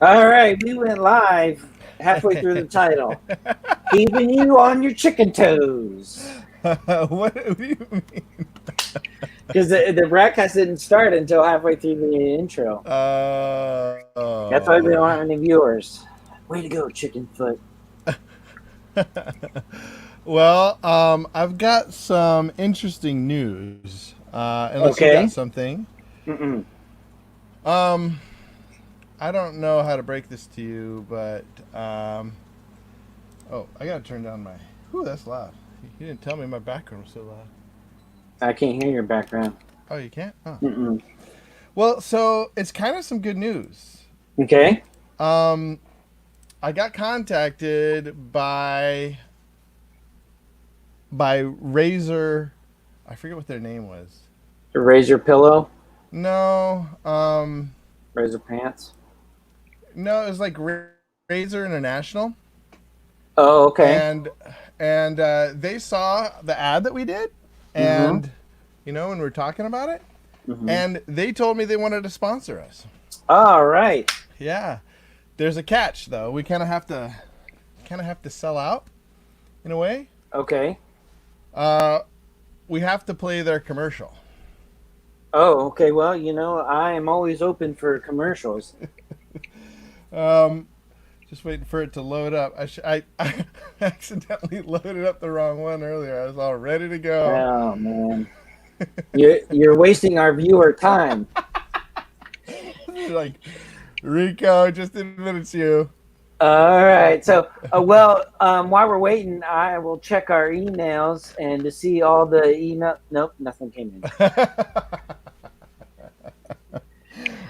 All right, we went live halfway through the title. Keeping you on your chicken toes. What do you mean? Because the broadcast didn't start until halfway through the intro. That's why we don't have any viewers. Way to go, chicken foot. Well, I've got some interesting news. Unless you got Okay. something. Mm-mm. Um, I don't know how to break this to you, but oh, I gotta turn down my. Whew, that's loud. You didn't tell me my background was so loud. I can't hear your background. Oh, you can't. Oh, Mm-mm. well, so it's kind of some good news. Okay. Um, I got contacted by Razor. I forget what their name was. Razor pillow, No, razor pants. no, it was like Razor International, Oh, okay. and they saw the ad that we did, Mm-hmm. and when we were talking about it, Mm-hmm. and they told me they wanted to sponsor us. All right. Yeah, there's a catch though. We kind of have to sell out in a way. Okay. Uh, we have to play their commercial. Oh, okay. Well, I am always open for commercials. Um, just waiting for it to load up. I accidentally loaded up the wrong one earlier. I was all ready to go. Oh man. You're wasting our viewer time. Like, Rico, just admit it's you. All right. So, while we're waiting, I will check our emails and to see all the email. Nope, nothing came in.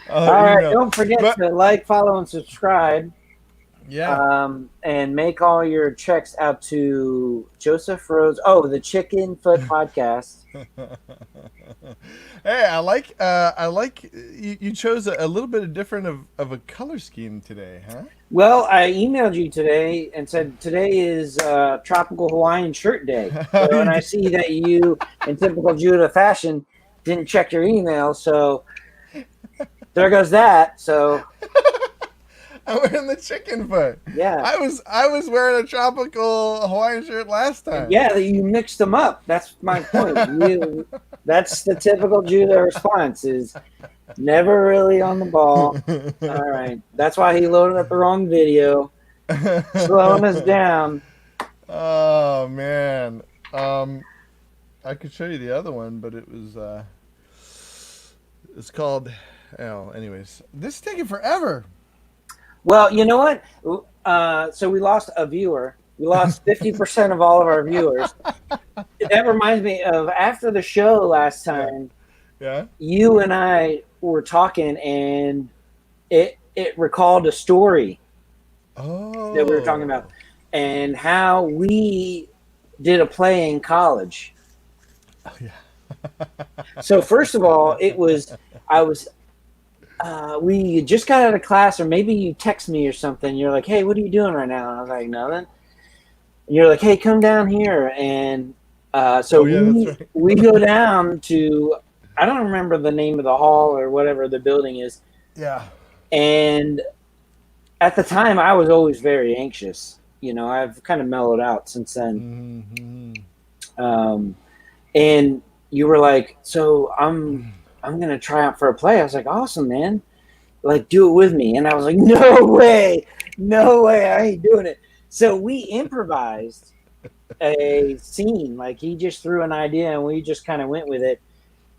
Oh, All right. email. Don't forget But to like, follow, and subscribe. yeah. And make all your checks out to Joseph Rose. Oh, the Chicken Foot Podcast. Hey, I like you chose a little bit of different of a color scheme today, huh? Well, I emailed you today and said today is Tropical Hawaiian Shirt Day. So, You and I did. see that you, in typical Judah fashion, didn't check your email. So there goes that. So I'm wearing the chicken foot. yeah, I was wearing a tropical Hawaiian shirt last time. yeah, that you mixed them up. That's my point. That's the typical Judah response: is never really on the ball. All right, that's why he loaded up the wrong video, slowing us down. Oh man. I could show you the other one, but it's called. Oh, anyways, this is taking forever. Well, you know what? So we lost a viewer. We lost 50% of all of our viewers. That reminds me of after the show last Yeah, time. yeah. You and I were talking, and it recalled a story that we were talking about, Oh, and how we did a play in college. oh yeah. So first of all, it was I was we just got out of class, or maybe you text me or something. You're like, "Hey, what are you doing right now?" And I was like, "Nothing." And you're like, "Hey, come down here." And so Oh yeah, that's we right. we go down to, I don't remember the name of the hall or whatever the building is. Yeah. And at the time, I was always very anxious. I've kind of mellowed out since then. Mm-hmm. Um, and you were like, "So I'm gonna try out for a play." I was like, "Awesome, man! Like, do it with me." And I was like, "No way, no way, I ain't doing it." So we improvised a scene. Like, he just threw an idea, and we just kind of went with it.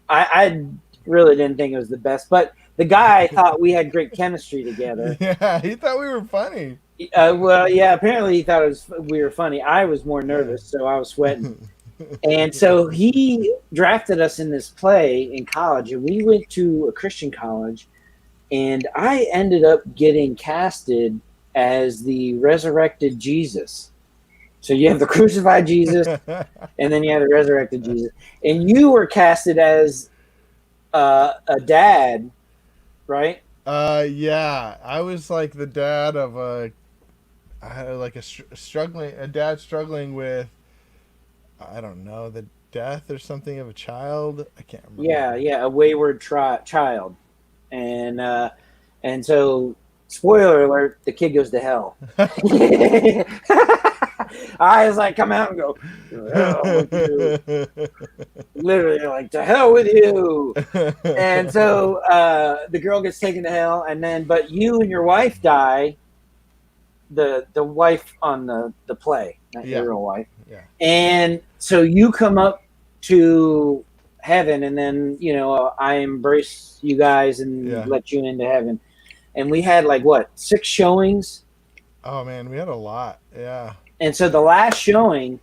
I really didn't think it was the best, but the guy thought we had great chemistry together. Yeah, he thought we were funny. Well, yeah, apparently he thought we were funny. I was more Yeah. nervous, so I was sweating. And so he drafted us in this play in college, and we went to a Christian college, and I ended up getting casted as the resurrected Jesus. So you have the crucified Jesus, and then you have the resurrected Jesus, and you were casted as a dad, right? Yeah, I was like the dad of like a dad struggling with, I don't know, the death or something of a child. I can't Yeah, remember. yeah, a wayward child, and so spoiler alert, the kid goes to hell. I was like, come out and go, to hell with you. Literally, like, to hell with you. And so the girl gets taken to hell, and then, but you and your wife die. The wife on the play, not Yeah. your real wife. Yeah. And so you come up to heaven, and then I embrace you guys and Yeah. let you into heaven. And we had like what 6 showings, Oh man, we had a lot. Yeah. and so the last showing,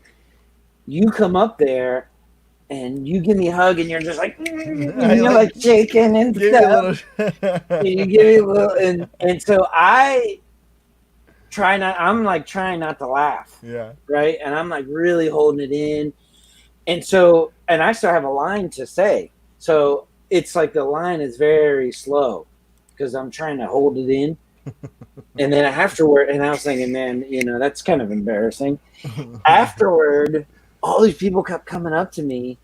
you come up there and you give me a hug, and you're just like, I you're like shaking and give you a stuff. little. And you give me a little, and so I'm like trying not to laugh, Yeah. right? And I'm like really holding it in. And so, and I still have a line to say. So it's like the line is very slow because I'm trying to hold it in. And then afterward, and I was thinking, man, that's kind of embarrassing. Afterward, all these people kept coming up to me,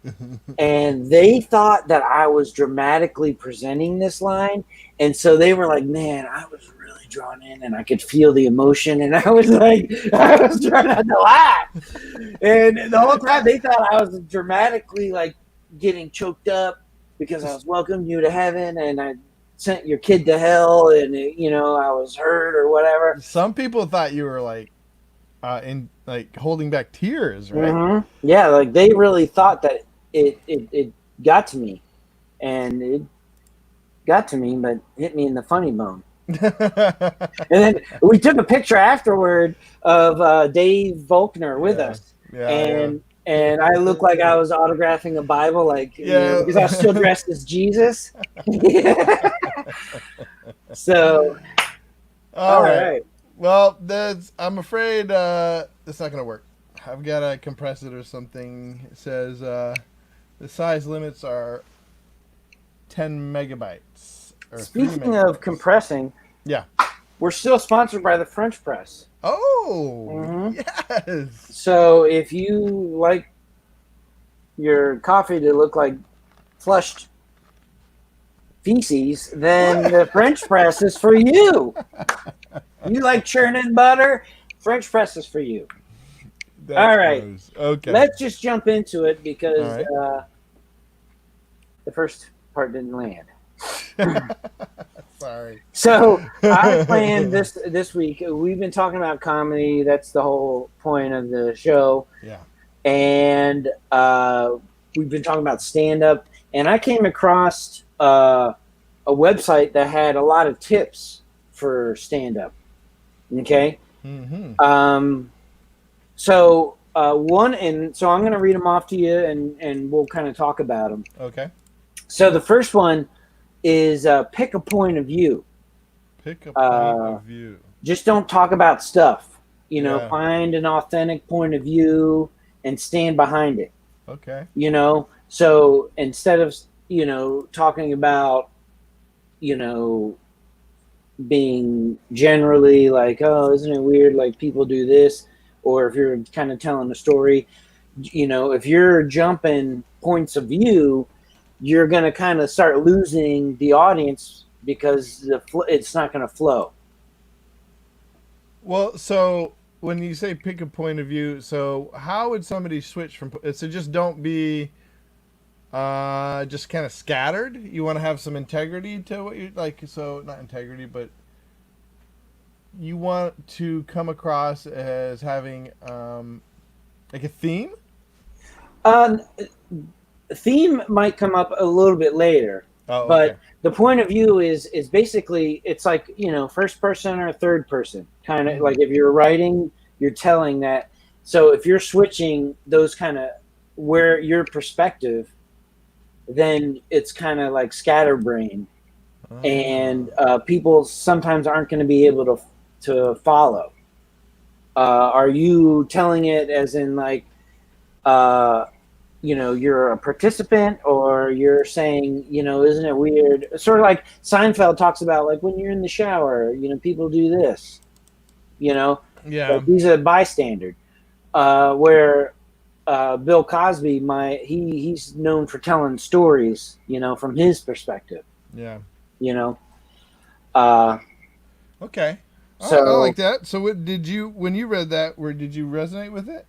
and they thought that I was dramatically presenting this line. And so they were like, man, I was really drawn in, and I could feel the emotion. And I was like, I was trying not to laugh. And the whole time they thought I was dramatically like getting choked up because I was welcoming you to heaven, and I sent your kid to hell, and I was hurt or whatever. Some people thought you were like in like holding back tears, right? Mm-hmm. Yeah, like they really thought that it got to me, and it got to me, but hit me in the funny bone. And then we took a picture afterward of Dave Volkner with us, Yeah. and I looked like I was autographing a Bible, like because I was still dressed as Jesus. So, all right. Well, I'm afraid it's not going to work. I've got to compress it or something. It says the size limits are 10 megabytes. Speaking of compressing, yeah, we're still sponsored by the French press. Oh, yes. So if you like your coffee to look like flushed feces, then the French press is for you. You like churning butter? French press is for you. That's all right. Gross. Okay. Let's just jump into it because the first part didn't land. Sorry. So I planned this week. We've been talking about comedy. That's the whole point of the show. Yeah. And we've been talking about stand-up. And I came across a website that had a lot of tips for stand-up. Okay. Mm-hmm. So so I'm going to read them off to you, and we'll kind of talk about them. Okay. So the first one is pick a point of view. Pick a point of view. Just don't talk about stuff. Find an authentic point of view and stand behind it. Okay. So instead of talking about being generally like, oh, isn't it weird, like people do this, or if you're kind of telling a story, if you're jumping points of view, you're going to kind of start losing the audience because it's not going to flow. Well, so when you say pick a point of view, so how would somebody switch from? So just don't be just kind of scattered. You want to have some integrity to what you like. So not integrity, but you want to come across as having like a theme. Theme might come up a little bit later, but the point of view is basically, it's like first person or third person, kind of like if you're writing, you're telling that. So if you're switching those kind of where your perspective, then it's kind of like scatterbrain, and people sometimes aren't going to be able to follow. Are you telling it as in like you're a participant, or you're saying, isn't it weird? Sort of like Seinfeld talks about, like when you're in the shower, people do this, Yeah. Like he's a bystander. Where Bill Cosby, he's known for telling stories, from his perspective. Yeah. Okay. I like So, that. So, what did you when you read that? Where did you resonate with it?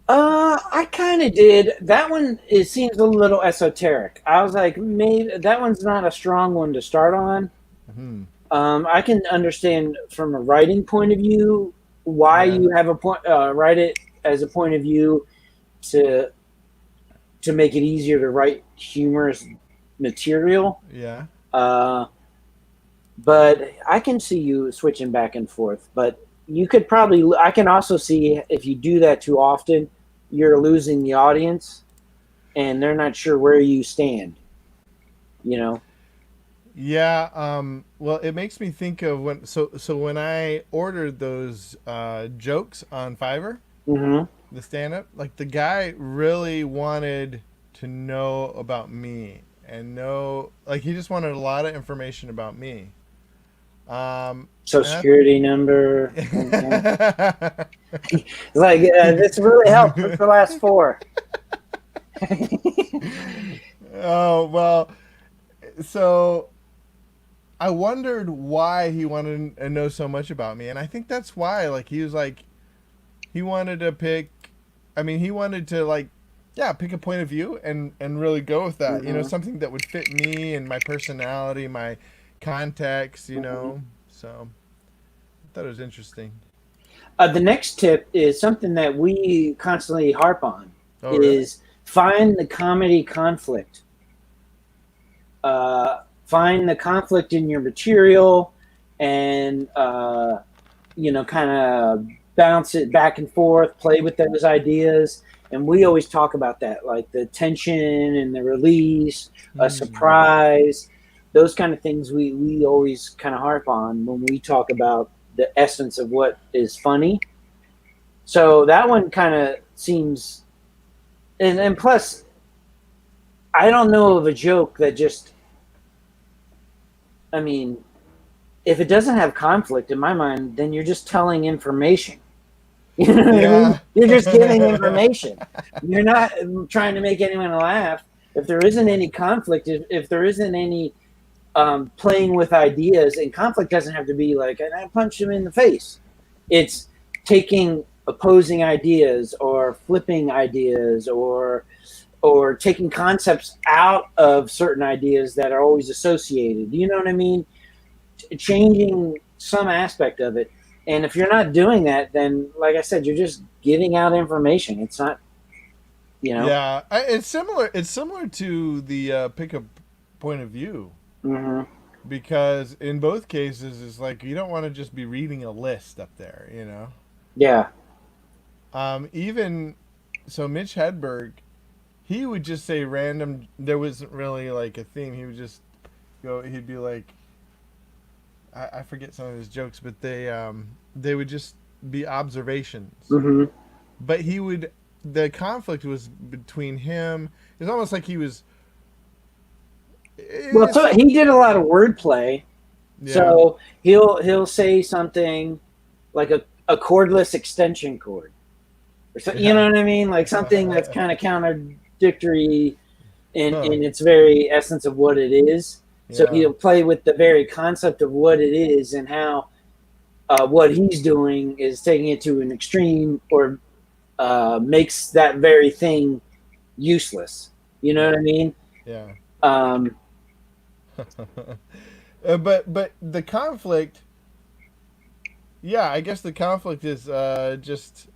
I kind of did. That one, it seems a little esoteric. I was like, maybe that one's not a strong one to start on. Hmm. I can understand from a writing point of view why Yeah. you have a point, write it as a point of view to make it easier to write humorous material. Yeah. Uh, but I can see you switching back and forth. But you could probably, I can also see if you do that too often, you're losing the audience and they're not sure where you stand, you know? Yeah. Well, it makes me think of when. So when I ordered those jokes on Fiverr, Mm-hmm. the stand up, like the guy really wanted to know about me and know, like he just wanted a lot of information about me. Social And security number. I, It's like, this really helped. What's the last four? oh well, so I wondered why he wanted to know so much about me, and I think that's why. Like he was like he wanted to pick. I mean, he wanted to like, yeah, pick a point of view and really go with that. You know, Mm-hmm. something that would fit me and my personality, my context. You Mm-hmm. know, so I thought it was interesting. The next tip is something that we constantly harp on Oh, really? is find the comedy conflict. Find the conflict in your material and, kind of bounce it back and forth, play with those ideas. And we always talk about that, like the tension and the release, a Hmm. surprise, those kind of things we always kind of harp on when we talk about the essence of what is funny. So that one kind of seems, and plus, I don't know of a joke that just, I mean, if it doesn't have conflict in my mind, then you're just telling information. You know what I mean? Yeah. You're just giving information. You're not trying to make anyone laugh. If there isn't any conflict, if there isn't any playing with ideas, and conflict doesn't have to be like, and I punch him in the face. It's taking opposing ideas or flipping ideas or taking concepts out of certain ideas that are always associated. You know what I mean? Changing some aspect of it. And if you're not doing that, then like I said, you're just giving out information. It's not, you know. Yeah, it's similar. It's similar to the pick a point of view Mm-hmm. because in both cases, it's like you don't want to just be reading a list up there. You know, Yeah. even so, Mitch Hedberg, he would just say random. There wasn't really like a theme. He would just go. He'd be like, I forget some of his jokes, but they would just be observations. Mm-hmm. But he would the conflict was between him. It's almost like he was. Well, It's so some, he did a lot of wordplay. yeah. So he'll say something like a cordless extension cord, or so, you Yeah. know what I mean? Like something that's kind of contradictory in its very essence of what it is. So Yeah. he'll play with the very concept of what it is and how what he's doing is taking it to an extreme or makes that very thing useless. You know what Yeah. I mean? Yeah. Um, But the conflict, yeah, I guess the conflict is just.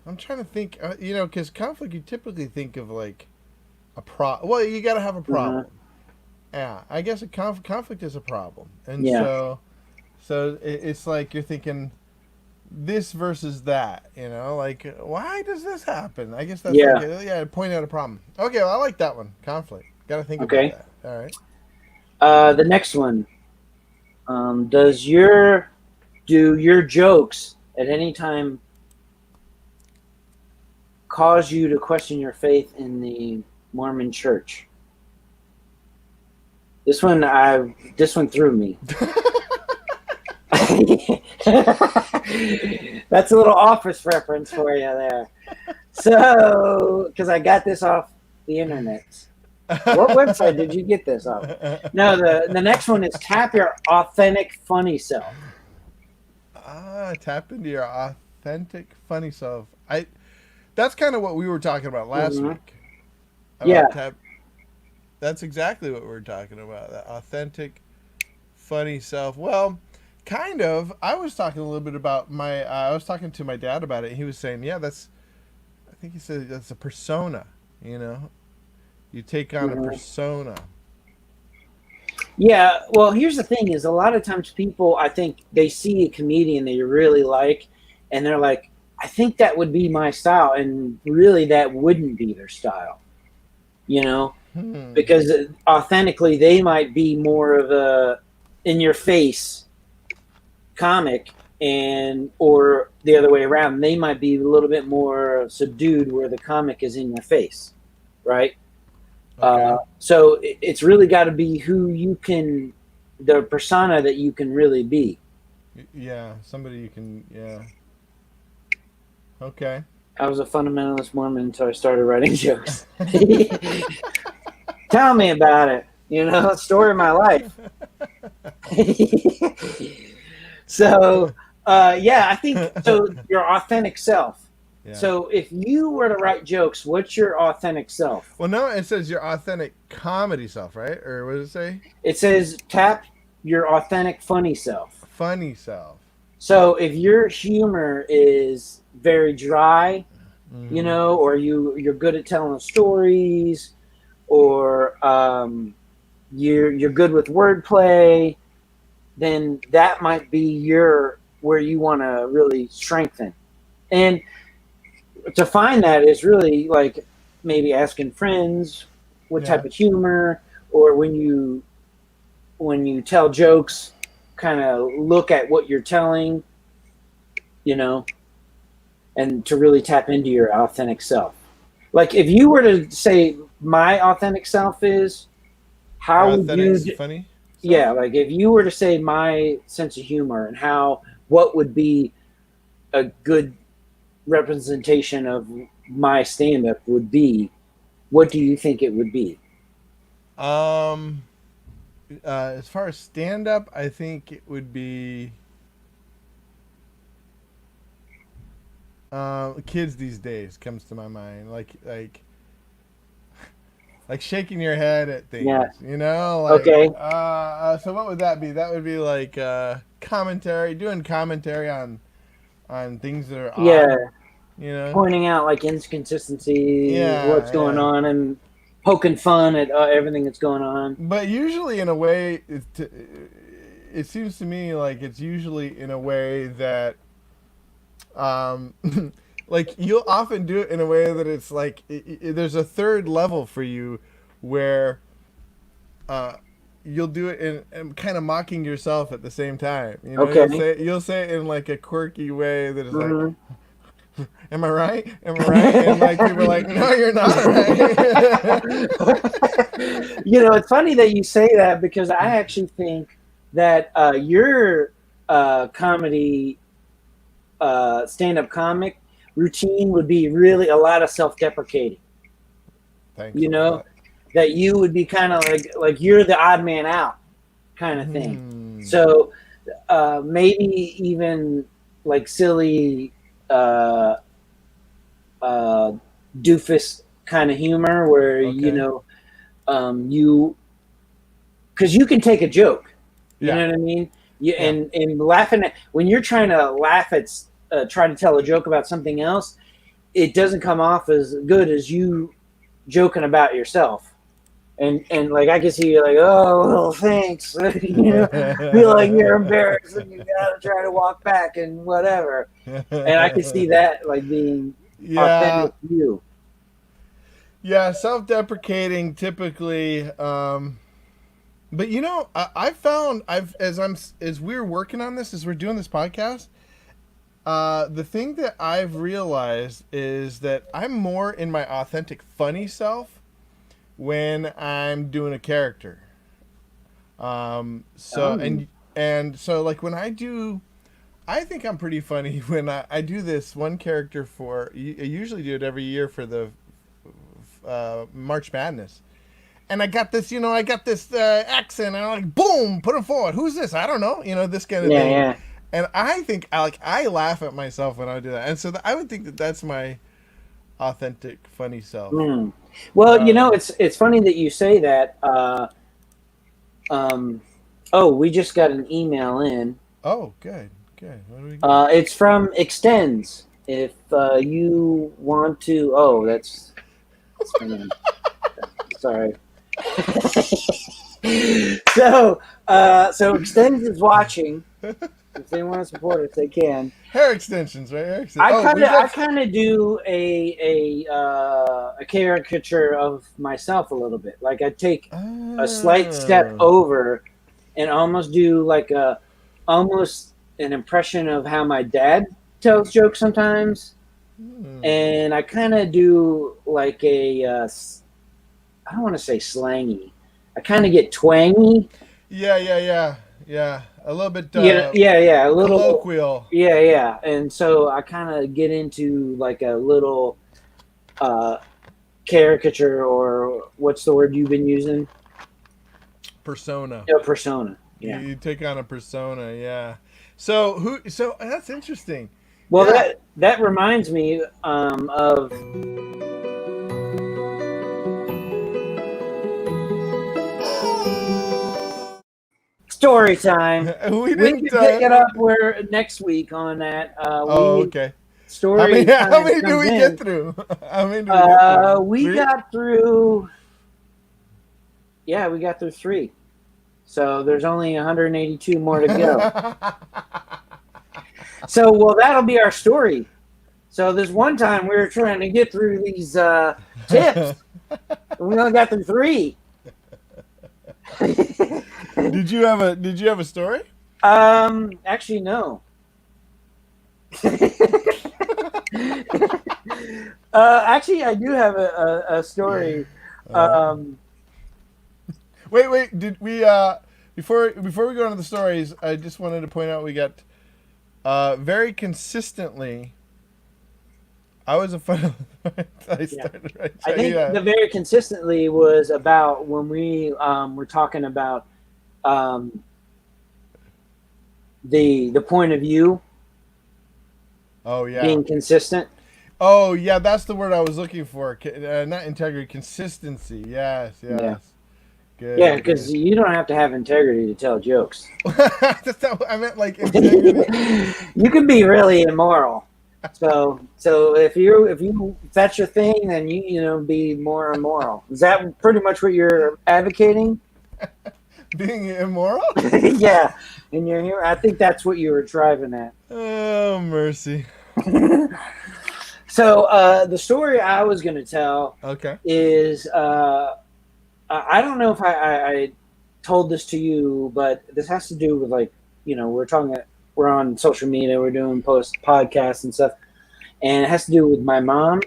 I'm trying to think, you know, because conflict you typically think of like a Well, you got to have a uh-huh. problem. Yeah, I guess a conflict is a problem, and Yeah, so it's like you're thinking this versus that. You know, like why does this happen? I guess that's like yeah. yeah, point out a problem. Okay, well, I like that one. Conflict. Got to think about Okay. that. All right. The next one. Does your do your jokes at any time cause you to question your faith in the Mormon Church? This one threw me. That's a little office reference for you there. So, because I got this off the internet. What website did you get this off? No, the next one is tap your authentic funny self. Tap into your authentic funny self. That's kind of what we were talking about last Hmm. week. Yeah. About tap. That's exactly what we were talking about. That authentic funny self. Well, kind of. I was talking a little bit about my. I was talking to my dad about it. And he was saying, "Yeah, that's." I think he said that's a persona. You know, you take on a Hmm. persona. Yeah. Well, here's the thing: is a lot of times people, I think, they see a comedian they really like, and they're like, "I think that would be my style," and really, that wouldn't be their style. You know, Hmm. because authentically, they might be more of a in your face comic, and or the other way around, they might be a little bit more subdued where the comic is in your face, right? Okay. So it's really got to be who you can, the persona that you can really be. Yeah. Somebody you can. Yeah. Okay. I was a fundamentalist Mormon until I started writing jokes. Tell me about it. Story of my life. So, yeah, I think so. Your authentic self. Yeah. So, if you were to write jokes, what's your authentic self? Well, no, it says your authentic comedy self, right? Or what does it say? It says tap your authentic funny self. Funny self. So, if your humor is very dry, Mm-hmm. or you're good at telling stories, or you're good with wordplay, then that might be your where you want to really strengthen. And to find that is really like maybe asking friends what type Yeah. of humor, or when you tell jokes, kind of look at what you're telling, you know, and to really tap into your authentic self. Like if you were to say my authentic self is, Your how would authentic you funny self? yeah, like if you were to say my sense of humor and how what would be a good representation of my stand up would be, what do you think it would be? Um, as far as stand up, I think it would be kids these days comes to my mind. Like shaking your head at Yeah. things, you know? Okay. So what would that be? That would be like commentary, doing commentary on things that are Yeah. odd, you know? Pointing out like inconsistencies, what's Yeah, going yeah. on, and poking fun at everything that's going on. But usually, in a way, it seems to me like it's usually in a way that, um, like you'll often do it in a way that it's like there's a third level for you, where uh, you'll do it in kind of mocking yourself at the same time. You know, Okay. you'll say it in like a quirky way that is like, Hmm. "Am I right? Am I right?" And like people are like, "No, you're not right." It's funny that you say that because I actually think that your comedy stand-up comic routine would be really a lot of self-deprecating. Thanks You a know, lot. that you would be kind of like you're the odd man out kind of thing. Hmm. So maybe even like silly uh, uh, doofus kind of humor where Okay. you because you can take a joke. You Yeah. know what I mean? You, Yeah. and laughing at when you're trying to laugh at try to tell a joke about something else, it doesn't come off as good as you joking about yourself. And like I can see you like, oh well, thanks. Feel like you're embarrassed and you gotta try to walk back and whatever. And I can see that like being authentic Yeah. to you. Yeah. Self-deprecating typically. But I found as we're working on this, as we're doing this podcast, the thing that I've realized is that I'm more in my authentic funny self when I'm doing a character. So Oh, and so like when I do, I think I'm pretty funny when I do this one character I usually do it every year for the March Madness, and I got this, accent, and I'm like, boom, put it forward. Who's this? I don't know, this kind of Yeah, thing. yeah. And I think I laugh at myself when I do that, and so I would think that that's my authentic, funny self. Mm. Well, Uh, it's funny that you say that. Oh, we just got an email in. oh, good, good. What do we got? It's from Extends. If you want to, oh, that's sorry. So Extends is watching. If they want to support us, they can. Hair extensions, right? Hair extensions. I kind of do a caricature of myself a little bit. Like I take a slight step over and almost do like almost an impression of how my dad tells jokes sometimes, and I kind of do like I don't want to say slangy. I kind of get twangy. Yeah. A little bit. Yeah, a little colloquial. Yeah, and so I kind of get into like a little caricature, or what's the word you've been using? Persona. Yeah, persona. Yeah. You take on a persona, yeah. So who? So that's interesting. Well, Yeah. that reminds me of story time. we We didn't. can pick it up where next week on that. Okay. Story How time many do we comes get in. through? How many do we get through? We Three? got through. Yeah, we got through 3. So there's only 182 more to go. So, well, that'll be our story. So this one time we were trying to get through these tips, and we only got through 3. Did you have a story? Actually, no. Actually, I do have a story. Wait. Did we before we go into the stories? I just wanted to point out we got very consistently. I was a fun. I started right. I think the very consistently was about when we were talking about the point of view. Oh yeah. Being consistent. Oh yeah, that's the word I was looking for. Not integrity, consistency. Yes. Yeah. Good. Yeah, because you don't have to have integrity to tell jokes. That's not what I meant, like integrity. You can be really immoral. So if that's your thing, then you be more immoral. Is that pretty much what you're advocating? Being immoral? Yeah, and you're here. I think that's what you were driving at. Oh mercy. So the story I was going to tell is I don't know if I told this to you, but this has to do with we're on social media, we're doing podcasts and stuff, and it has to do with my mom.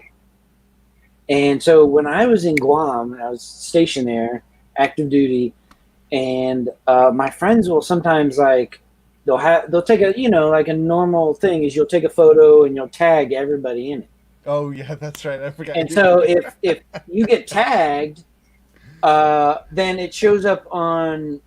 And so when I was in Guam, I was stationed there, active duty, and my friends will sometimes they'll take a normal thing is you'll take a photo and you'll tag everybody in it. Oh yeah, that's right. I forgot. And so if you get tagged, then it shows up on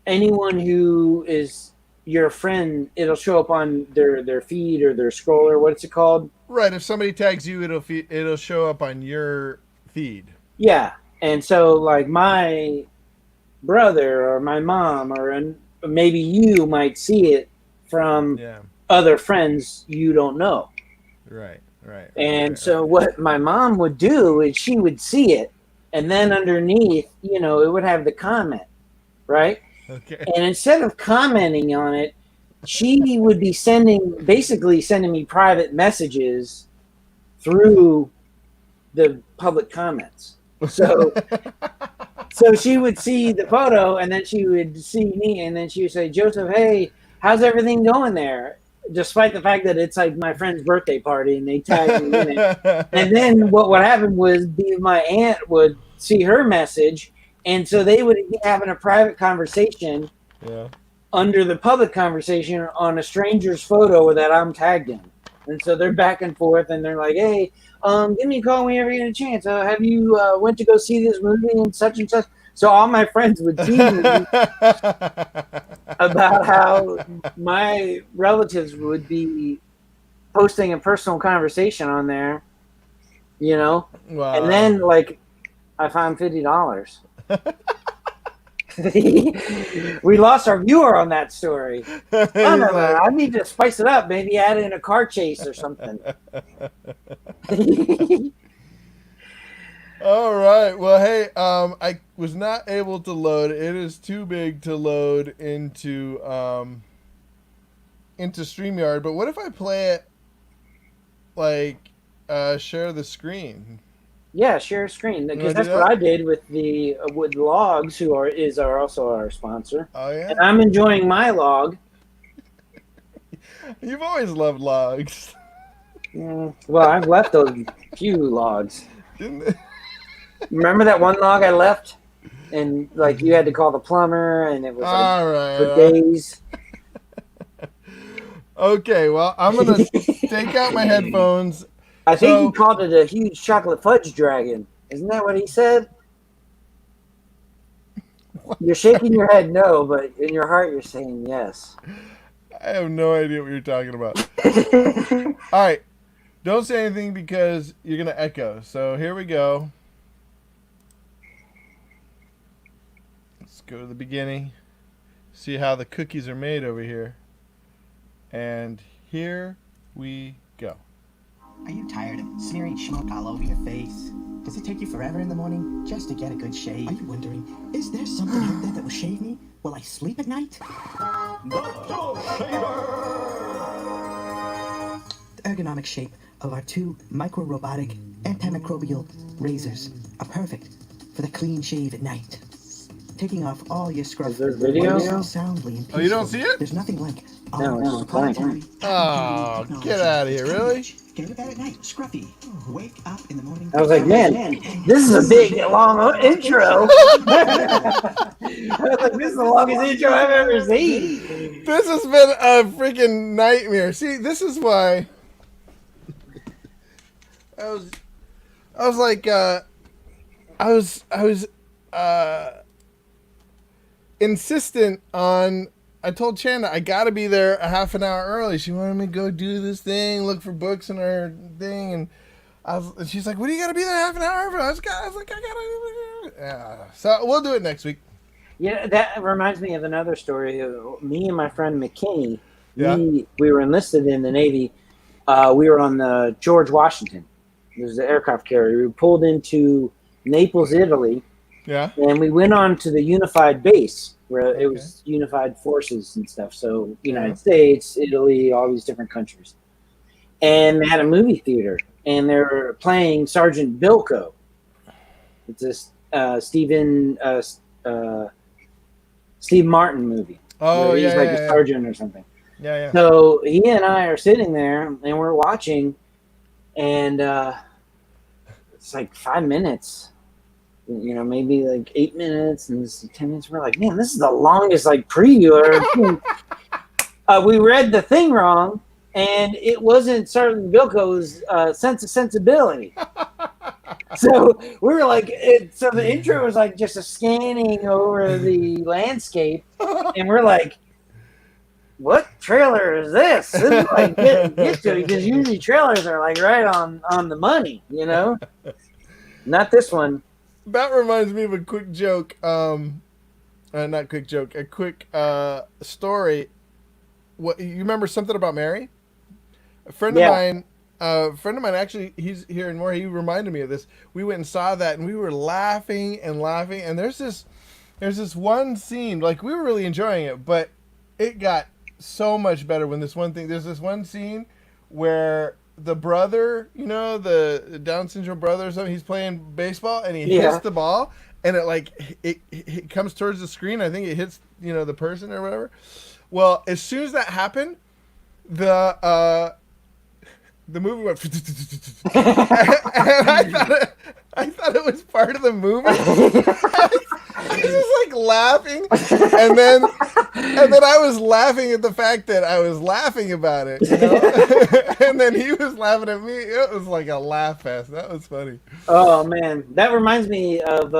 anyone who is your friend. It'll show up on their feed or their scroller. What's it called? Right. If somebody tags you, it'll show up on your feed. Yeah. And so like my brother or my mom or maybe you might see it from other friends you don't know. Right. And so what my mom would do is she would see it, and then underneath, it would have the comment, right? Okay. And instead of commenting on it, she would be basically sending me private messages through the public comments. So she would see the photo, and then she would see me, and then she would say, "Joseph, hey, how's everything going there?" Despite the fact that it's like my friend's birthday party and they tagged me in it. And then what would happen was my aunt would see her message, and so they would be having a private conversation under the public conversation on a stranger's photo that I'm tagged in. And so they're back and forth, and they're like, "Hey, give me a call whenever you get a chance. Have you went to go see this movie and such and such?" So all my friends would tease me about how my relatives would be posting a personal conversation on there, and then Wow. like I found $50. We lost our viewer on that story. He's like, I need to spice it up. Maybe add in a car chase or something. all right. Well, hey, I was not able to load. It is too big to load into StreamYard. But what if I play it like share the screen? Yeah, share screen, You because want to do that's what that? I did with the with Logs, who are also our sponsor, Oh and yeah. I'm enjoying my log. You've always loved logs. Well, I've left those few logs. Didn't it? Remember that one log I left, and like you had to call the plumber, and it was like All for right. days. Okay. Well, I'm gonna take out my headphones. I think he So called it a huge chocolate fudge dragon. Isn't that what he said? You're shaking your head no, but in your heart you're saying yes. I have no idea what you're talking about. All right. Don't say anything because you're gonna echo. So here we go. Let's go to the beginning. See how the cookies are made over here. And here we go. Are you tired of smearing schmuck all over your face? Does it take you forever in the morning just to get a good shave? Are you wondering, is there something out there that will shave me? Will I sleep at night? The ergonomic shape of our two micro-robotic antimicrobial razors are perfect for the clean shave at night. Taking off all your scruff Is there video? while soundly and peacefully. Oh, you don't see it? There's nothing like No, our it's blank. proprietary Oh, get out of here, really? Go to bed at night, scruffy. Wake up in the morning. I was like, man, this is a big, long intro. I was like, this is the longest intro I've ever seen. This has been a freaking nightmare. See, this is why I was like I was insistent on. I told Chanda I gotta be there a half an hour early. She wanted me to go do this thing, look for books in her thing, and she's like, "What do you gotta be there half an hour early?" I was like, "I gotta." Yeah. So we'll do it next week. Yeah, that reminds me of another story. Me and my friend McKinney, Yeah. we were enlisted in the Navy. We were on the George Washington. It was the aircraft carrier. We pulled into Naples, Italy, Yeah. and we went on to the unified base where Okay. it was unified forces and stuff. So United Yeah. States, Italy, all these different countries. And they had a movie theater, and they were playing Sergeant Bilko. It's this Steve Martin movie. Oh Where he's yeah, like yeah, a yeah. sergeant or something. Yeah. So he and I are sitting there, and we're watching, and it's like 5 minutes. Maybe like 8 minutes and 10 minutes. We're like, man, this is the longest like preview I've ever seen. We read the thing wrong, and it wasn't Sergeant Bilko's Sense of Sensibility. So we were like, so the intro was like just a scanning over the landscape, and we're like, what trailer is this? This is like get to it, because usually trailers are like right on the money, Not this one. That reminds me of a quick joke. Not quick joke. A quick story. What you remember something about Murry? A friend Yeah. of mine. Actually, he's here in Murry. He reminded me of this. We went and saw that, and we were laughing and laughing. And there's this one scene. Like we were really enjoying it, but it got so much better when there's this one scene where the brother, the Down syndrome brother or something, he's playing baseball and he hits the ball and it comes towards the screen. I think it hits, the person or whatever. Well, as soon as that happened, the movie went and I thought it was part of the movie. I was just like laughing, and then I was laughing at the fact that I was laughing about it, you know. And then he was laughing at me. It was like a laugh fest. That was funny. Oh man, that reminds me of